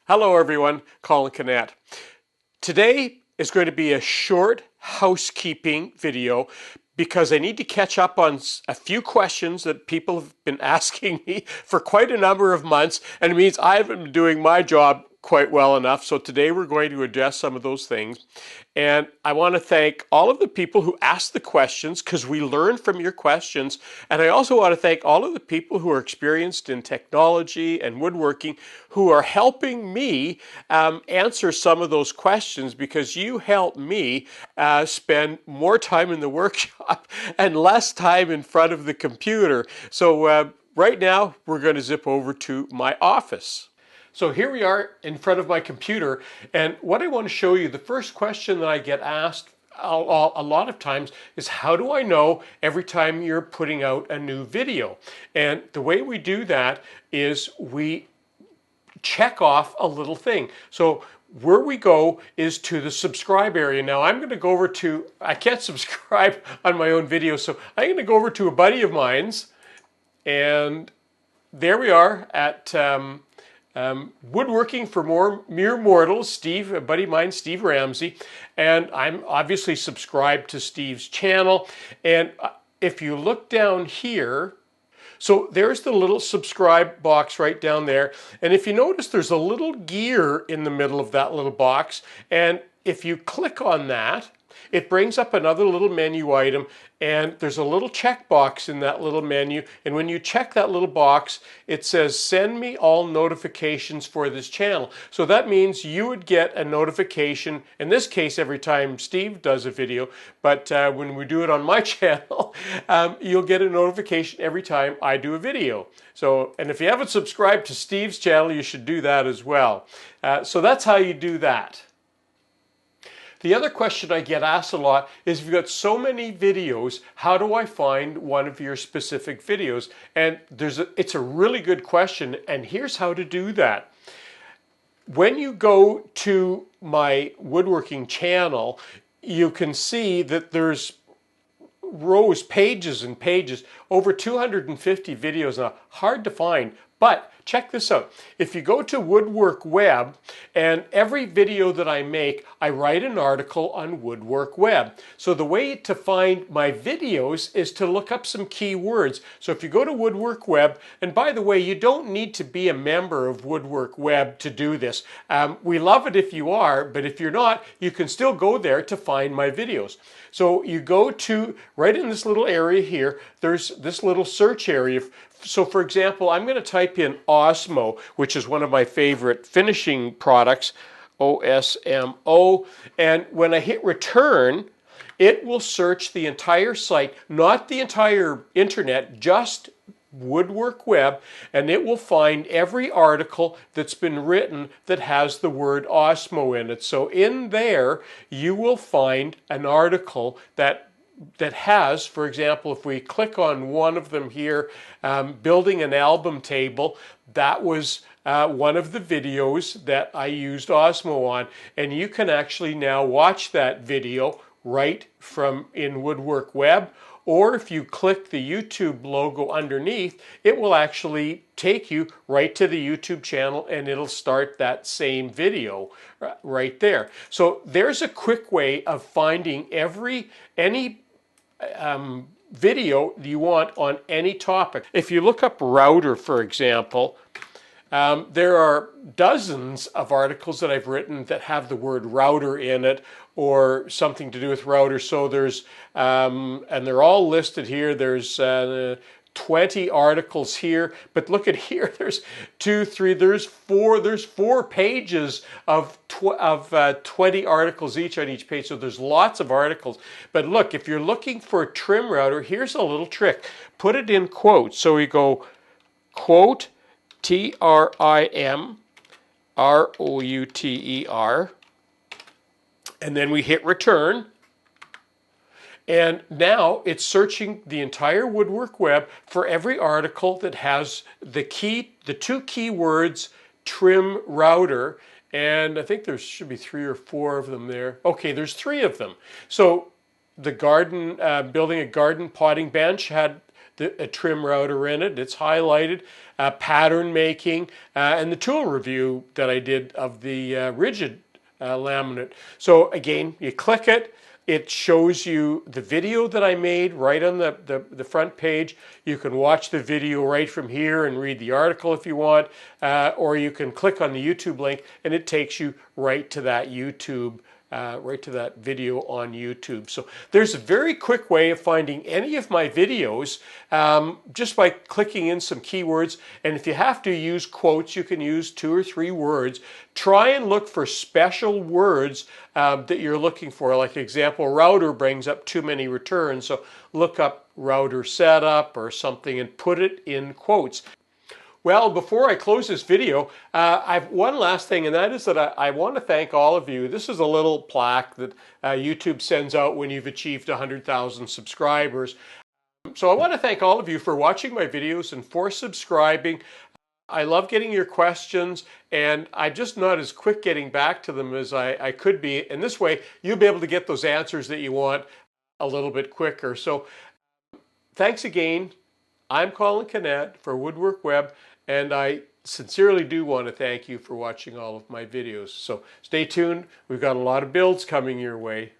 Hello everyone, Colin Canet. Today is going to be a short housekeeping video because I need to catch up on a few questions that people have been asking me for quite a number of months, and it means I haven't been doing my job quite well enough. So today we're going to address some of those things. And I want to thank all of the people who asked the questions because we learn from your questions. And I also want to thank all of the people who are experienced in technology and woodworking who are helping me answer some of those questions because you help me spend more time in the workshop and less time in front of the computer. So right now we're going to zip over to my office. So here we are in front of my computer, and what I want to show you, the first question that I get asked a lot of times is, how do I know every time you're putting out a new video? And the way we do that is we check off a little thing. So where we go is to the subscribe area. Now I'm going to go over to, I can't subscribe on my own video, so I'm going to go over to a buddy of mine's, and there we are at Woodworking for Mere Mortals, Steve, a buddy of mine, Steve Ramsey, and I'm obviously subscribed to Steve's channel. And if you look down here, so there's the little subscribe box right down there. And if you notice, there's a little gear in the middle of that little box. And if you click on that, it brings up another little menu item, and there's a little checkbox in that little menu. And when you check that little box, it says, send me all notifications for this channel. So that means you would get a notification, in this case, every time Steve does a video, but when we do it on my channel, you'll get a notification every time I do a video. So, and if you haven't subscribed to Steve's channel, you should do that as well. So that's how you do that. The other question I get asked a lot is, if you've got so many videos, how do I find one of your specific videos? And it's a really good question, and here's how to do that. When you go to my woodworking channel, you can see that there's rows, pages and pages, over 250 videos now, hard to find. But check this out. If you go to Woodwork Web, and every video that I make, I write an article on Woodwork Web. So the way to find my videos is to look up some keywords. So if you go to Woodwork Web, and by the way, you don't need to be a member of Woodwork Web to do this. We love it if you are, but if you're not, you can still go there to find my videos. So you go to, right in this little area here, there's this little search area. So for example, I'm going to type in Osmo, which is one of my favorite finishing products, OSMO, and when I hit return, it will search the entire site, not the entire internet, just Woodwork Web, and it will find every article that's been written that has the word Osmo in it. So in there, you will find an article that has, for example, if we click on one of them here, building an album table, that was one of the videos that I used Osmo on, and you can actually now watch that video right from in Woodwork Web. Or if you click the YouTube logo underneath, it will actually take you right to the YouTube channel, and it'll start that same video right there. So there's a quick way of finding any video you want on any topic. If you look up router, for example, there are dozens of articles that I've written that have the word router in it or something to do with router. So there's, and they're all listed here. There's 20 articles here, but look at here, there's 2, 3, there's 4 pages of 20 articles each on each page, so there's lots of articles. But look, if you're looking for a trim router, here's a little trick. Put it in quotes. So we go quote TRIMROUTER, and then we hit return. And now it's searching the entire Woodwork Web for every article that has the 2 keywords trim router. And I think there should be 3 or 4 of them there. Okay, there's 3 of them. So the garden, building a garden potting bench had a trim router in it. It's highlighted, pattern making, and the tool review that I did of the rigid laminate. So again, you click it. It shows you the video that I made right on the front page. You can watch the video right from here and read the article if you want, or you can click on the YouTube link and it takes you right to that YouTube, right to that video on YouTube. So there's a very quick way of finding any of my videos just by clicking in some keywords. And if you have to use quotes, you can use 2 or 3 words. Try and look for special words that you're looking for. Like example, router brings up too many returns. So look up router setup or something and put it in quotes. Well, before I close this video, I have one last thing, and that is that I want to thank all of you. This is a little plaque that YouTube sends out when you've achieved 100,000 subscribers. So I want to thank all of you for watching my videos and for subscribing. I love getting your questions, and I'm just not as quick getting back to them as I could be. And this way, you'll be able to get those answers that you want a little bit quicker. So thanks again. I'm Colin Canet for Woodwork Web, and I sincerely do want to thank you for watching all of my videos. So stay tuned. We've got a lot of builds coming your way.